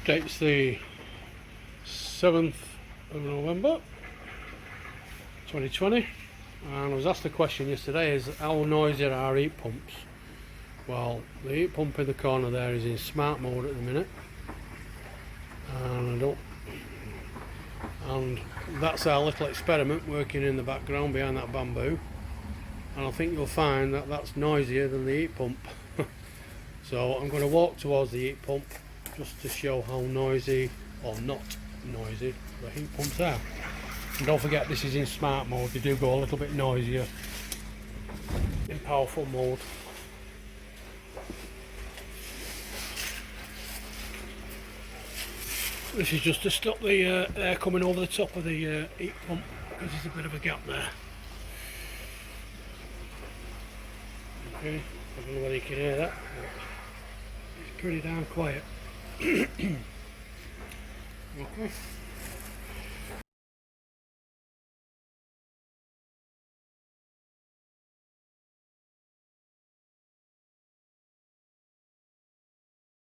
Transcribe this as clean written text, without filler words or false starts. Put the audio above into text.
Date's the 7th of November 2020, and I was asked a question yesterday, is how noisy are our heat pumps? Well, the heat pump in the corner there is in smart mode at the minute, and that's our little experiment working in the background behind that bamboo, and I think you'll find that that's noisier than the heat pump. So I'm going to walk towards the heat pump just to show how noisy or not noisy the heat pumps are. And don't forget, this is in smart mode. They do go a little bit noisier in powerful mode. This is just to stop the air coming over the top of the heat pump, because there's a bit of a gap there. Okay, I don't know whether you can hear that. It's pretty damn quiet. Okay.